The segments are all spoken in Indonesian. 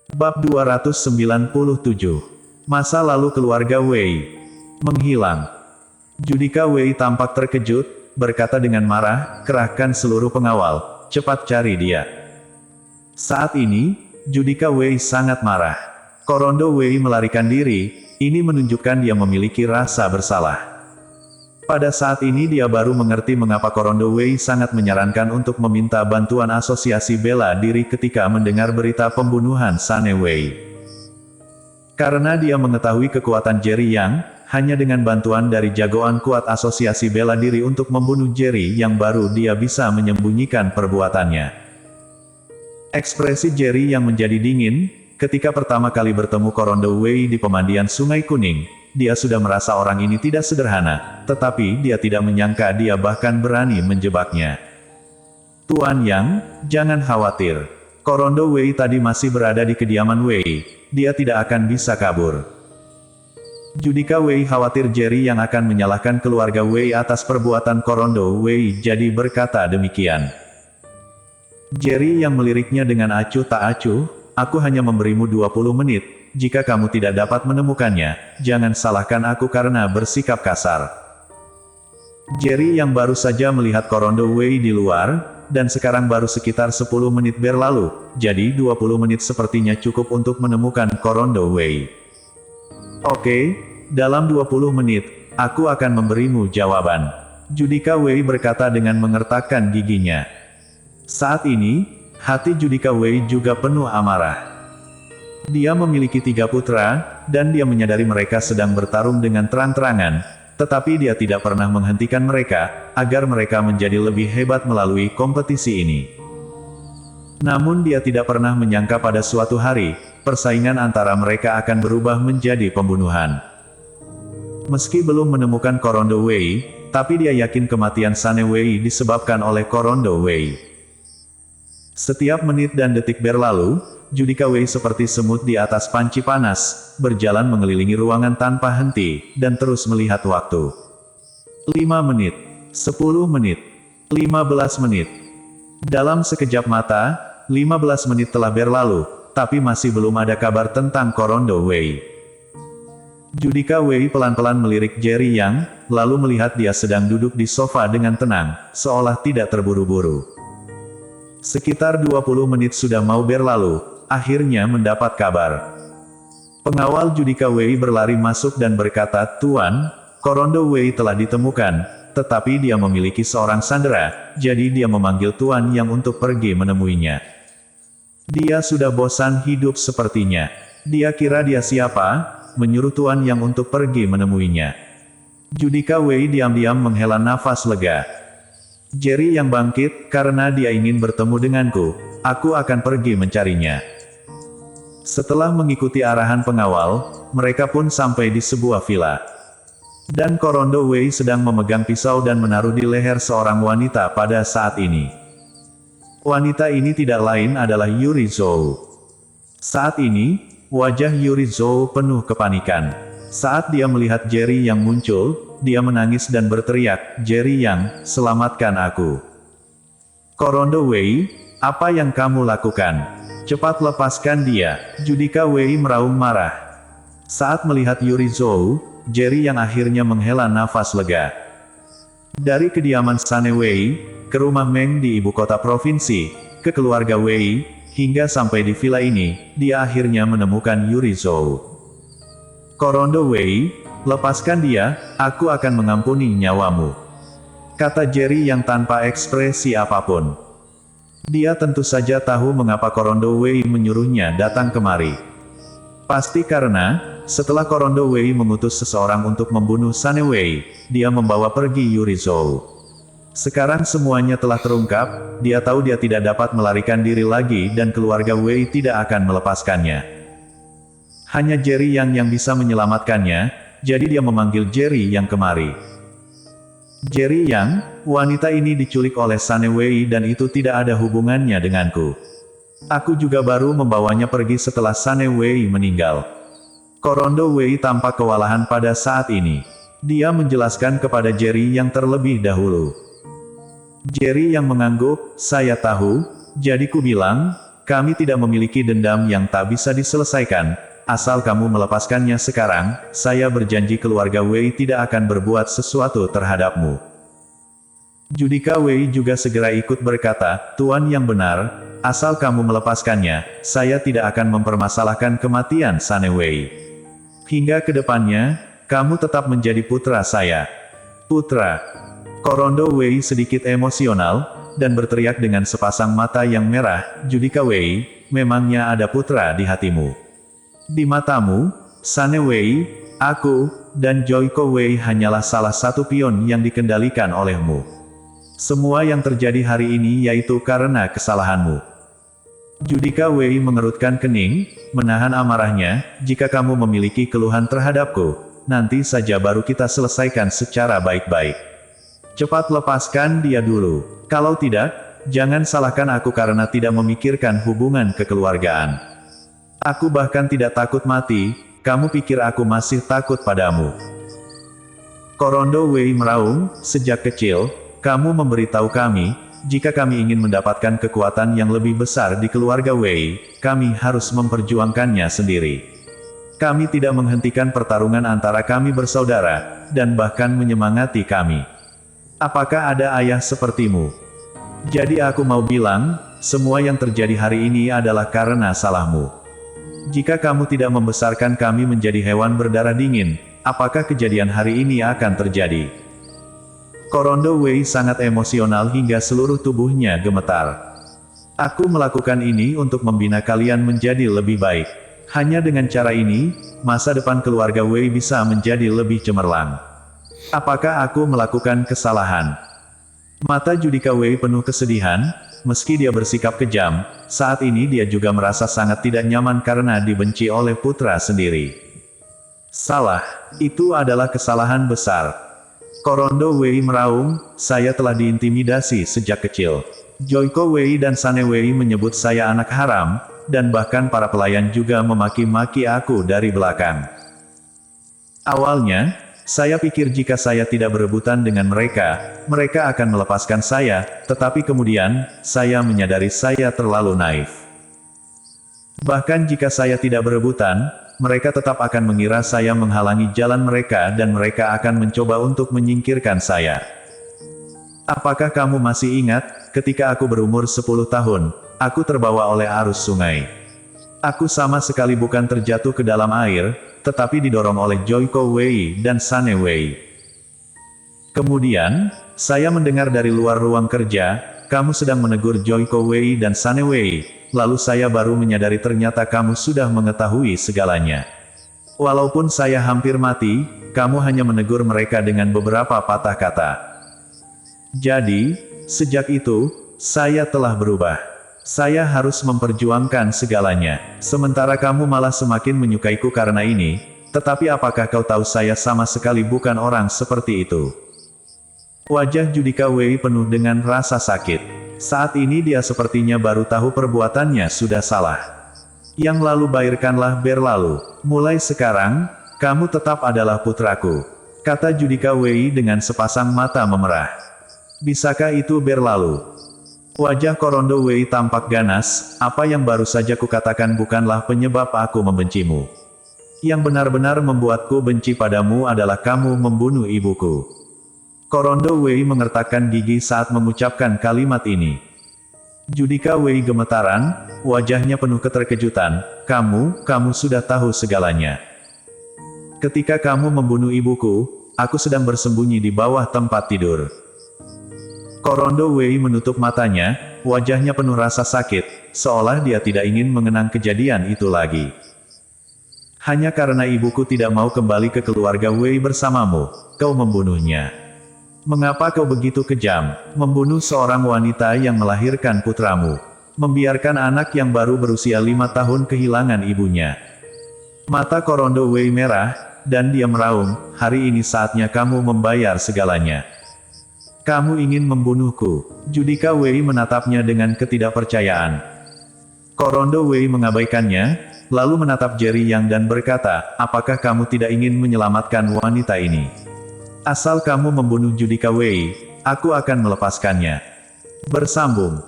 Bab 297. Masa lalu keluarga Wei. Menghilang. Judika Wei tampak terkejut, berkata dengan marah, "Kerahkan seluruh pengawal, cepat cari dia." Saat ini, Judika Wei sangat marah. Korondo Wei melarikan diri, ini menunjukkan dia memiliki rasa bersalah. Pada saat ini dia baru mengerti mengapa Korondo Wei sangat menyarankan untuk meminta bantuan asosiasi bela diri ketika mendengar berita pembunuhan Sane Wei. Karena dia mengetahui kekuatan Jerry Yang, hanya dengan bantuan dari jagoan kuat asosiasi bela diri untuk membunuh Jerry yang baru dia bisa menyembunyikan perbuatannya. Ekspresi Jerry yang menjadi dingin, ketika pertama kali bertemu Korondo Wei di pemandian Sungai Kuning. Dia sudah merasa orang ini tidak sederhana, tetapi dia tidak menyangka dia bahkan berani menjebaknya. "Tuan Yang, jangan khawatir. Korondo Wei tadi masih berada di kediaman Wei, dia tidak akan bisa kabur." Judika Wei khawatir Jerry yang akan menyalahkan keluarga Wei atas perbuatan Korondo Wei, jadi berkata demikian. Jerry yang meliriknya dengan acuh tak acuh, "Aku hanya memberimu 20 menit. Jika kamu tidak dapat menemukannya, jangan salahkan aku karena bersikap kasar." Jerry yang baru saja melihat Korondo Wei di luar, dan sekarang baru sekitar 10 menit berlalu, jadi 20 menit sepertinya cukup untuk menemukan Korondo Wei. "Oke, dalam 20 menit, aku akan memberimu jawaban," Judika Wei berkata dengan mengertakkan giginya. Saat ini, hati Judika Wei juga penuh amarah. Dia memiliki 3 putra, dan dia menyadari mereka sedang bertarung dengan terang-terangan, tetapi dia tidak pernah menghentikan mereka, agar mereka menjadi lebih hebat melalui kompetisi ini. Namun dia tidak pernah menyangka pada suatu hari, persaingan antara mereka akan berubah menjadi pembunuhan. Meski belum menemukan Korondo Wei, tapi dia yakin kematian Sane Wei disebabkan oleh Korondo Wei. Setiap menit dan detik berlalu, Judika Wei seperti semut di atas panci panas, berjalan mengelilingi ruangan tanpa henti, dan terus melihat waktu. 5 menit, 10 menit, 15 menit. Dalam sekejap mata, 15 menit telah berlalu, tapi masih belum ada kabar tentang Korondo Wei. Judika Wei pelan-pelan melirik Jerry Yang, lalu melihat dia sedang duduk di sofa dengan tenang, seolah tidak terburu-buru. Sekitar 20 menit sudah mau berlalu, akhirnya mendapat kabar. Pengawal Judika Wei berlari masuk dan berkata, "Tuan, Korondo Wei telah ditemukan, tetapi dia memiliki seorang sandera, jadi dia memanggil Tuan Yang untuk pergi menemuinya. Dia sudah bosan hidup sepertinya. Dia kira dia siapa, menyuruh Tuan Yang untuk pergi menemuinya." Judika Wei diam-diam menghela nafas lega. "Jerry yang bangkit, karena dia ingin bertemu denganku. Aku akan pergi mencarinya." Setelah mengikuti arahan pengawal, mereka pun sampai di sebuah villa. Dan Korondo Wei sedang memegang pisau dan menaruh di leher seorang wanita pada saat ini. Wanita ini tidak lain adalah Yuri Zhou. Saat ini, wajah Yuri Zhou penuh kepanikan. Saat dia melihat Jerry yang muncul, dia menangis dan berteriak, "Jerry Yang, selamatkan aku. Korondo Wei, apa yang kamu lakukan? Cepat lepaskan dia." Judika Wei meraung marah. Saat melihat Yuri Zhou, Jerry yang akhirnya menghela nafas lega. Dari kediaman Sane Wei, ke rumah Meng di ibu kota provinsi, ke keluarga Wei, hingga sampai di villa ini, dia akhirnya menemukan Yuri Zhou. "Korondo Wei, lepaskan dia, aku akan mengampuni nyawamu," kata Jerry yang tanpa ekspresi apapun. Dia tentu saja tahu mengapa Korondo Wei menyuruhnya datang kemari. Pasti karena, setelah Korondo Wei mengutus seseorang untuk membunuh Sane Wei, dia membawa pergi Yuri Zhou. Sekarang semuanya telah terungkap, dia tahu dia tidak dapat melarikan diri lagi dan keluarga Wei tidak akan melepaskannya. Hanya Jerry yang bisa menyelamatkannya, jadi dia memanggil Jerry yang kemari. "Jerry Yang, wanita ini diculik oleh Sane Wei dan itu tidak ada hubungannya denganku. Aku juga baru membawanya pergi setelah Sane Wei meninggal." Korondo Wei tampak kewalahan pada saat ini. Dia menjelaskan kepada Jerry yang terlebih dahulu. Jerry yang mengangguk, "Saya tahu, jadi ku bilang, kami tidak memiliki dendam yang tak bisa diselesaikan. Asal kamu melepaskannya sekarang, saya berjanji keluarga Wei tidak akan berbuat sesuatu terhadapmu. Judika Wei juga segera ikut berkata, Tuan yang benar, asal kamu melepaskannya, saya tidak akan mempermasalahkan kematian Sane Wei. Hingga ke depannya, kamu tetap menjadi putra saya. Putra. Korondo Wei sedikit emosional, dan berteriak dengan sepasang mata yang merah, Judika Wei, memangnya ada putra di hatimu? Di matamu, Sane Wei, aku, dan Joiko Wei hanyalah salah satu pion yang dikendalikan olehmu. Semua yang terjadi hari ini yaitu karena kesalahanmu. Judika Wei mengerutkan kening, menahan amarahnya, jika kamu memiliki keluhan terhadapku, nanti saja baru kita selesaikan secara baik-baik. Cepat lepaskan dia dulu. Kalau tidak, jangan salahkan aku karena tidak memikirkan hubungan kekeluargaan. Aku bahkan tidak takut mati, kamu pikir aku masih takut padamu? Korondo Wei meraung, sejak kecil, kamu memberitahu kami, jika kami ingin mendapatkan kekuatan yang lebih besar di keluarga Wei, kami harus memperjuangkannya sendiri. Kami tidak menghentikan pertarungan antara kami bersaudara, dan bahkan menyemangati kami. Apakah ada ayah sepertimu? Jadi aku mau bilang, semua yang terjadi hari ini adalah karena salahmu. Jika kamu tidak membesarkan kami menjadi hewan berdarah dingin, apakah kejadian hari ini akan terjadi? Korondo Wei sangat emosional hingga seluruh tubuhnya gemetar. Aku melakukan ini untuk membina kalian menjadi lebih baik. Hanya dengan cara ini, masa depan keluarga Wei bisa menjadi lebih cemerlang. Apakah aku melakukan kesalahan? Mata Judika Wei penuh kesedihan, meski dia bersikap kejam, saat ini dia juga merasa sangat tidak nyaman karena dibenci oleh putra sendiri. Salah, itu adalah kesalahan besar. Korondo Wei meraung, saya telah diintimidasi sejak kecil. Joiko Wei dan Sane Wei menyebut saya anak haram, dan bahkan para pelayan juga memaki-maki aku dari belakang. Awalnya, saya pikir jika saya tidak berebutan dengan mereka, mereka akan melepaskan saya, tetapi kemudian, saya menyadari saya terlalu naif. Bahkan jika saya tidak berebutan, mereka tetap akan mengira saya menghalangi jalan mereka dan mereka akan mencoba untuk menyingkirkan saya. Apakah kamu masih ingat, ketika aku berumur 10 tahun, aku terbawa oleh arus sungai. Aku sama sekali bukan terjatuh ke dalam air, tetapi didorong oleh Joiko Wei dan Sane Wei. Kemudian, saya mendengar dari luar ruang kerja, kamu sedang menegur Joiko Wei dan Sane Wei, lalu saya baru menyadari ternyata kamu sudah mengetahui segalanya. Walaupun saya hampir mati, kamu hanya menegur mereka dengan beberapa patah kata. Jadi, sejak itu, saya telah berubah. Saya harus memperjuangkan segalanya. Sementara kamu malah semakin menyukaiku karena ini, tetapi apakah kau tahu saya sama sekali bukan orang seperti itu? Wajah Judika Wei penuh dengan rasa sakit. Saat ini dia sepertinya baru tahu perbuatannya sudah salah. Yang lalu biarkanlah berlalu. Mulai sekarang, kamu tetap adalah putraku, kata Judika Wei dengan sepasang mata memerah. Bisakah itu berlalu? Wajah Korondo Wei tampak ganas, apa yang baru saja kukatakan bukanlah penyebab aku membencimu. Yang benar-benar membuatku benci padamu adalah kamu membunuh ibuku. Korondo Wei mengertakkan gigi saat mengucapkan kalimat ini. Judika Wei gemetaran, wajahnya penuh keterkejutan, kamu sudah tahu segalanya. Ketika kamu membunuh ibuku, aku sedang bersembunyi di bawah tempat tidur. Korondo Wei menutup matanya, wajahnya penuh rasa sakit, seolah dia tidak ingin mengenang kejadian itu lagi. Hanya karena ibuku tidak mau kembali ke keluarga Wei bersamamu, kau membunuhnya. Mengapa kau begitu kejam, membunuh seorang wanita yang melahirkan putramu, membiarkan anak yang baru berusia 5 tahun kehilangan ibunya? Mata Korondo Wei merah, dan dia meraung, hari ini saatnya kamu membayar segalanya. Kamu ingin membunuhku. Judika Wei menatapnya dengan ketidakpercayaan. Korondo Wei mengabaikannya, lalu menatap Jerry Yang dan berkata, apakah kamu tidak ingin menyelamatkan wanita ini? Asal kamu membunuh Judika Wei, aku akan melepaskannya. Bersambung.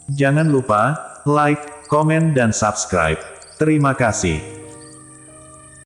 Jangan lupa, like, komen dan subscribe. Terima kasih.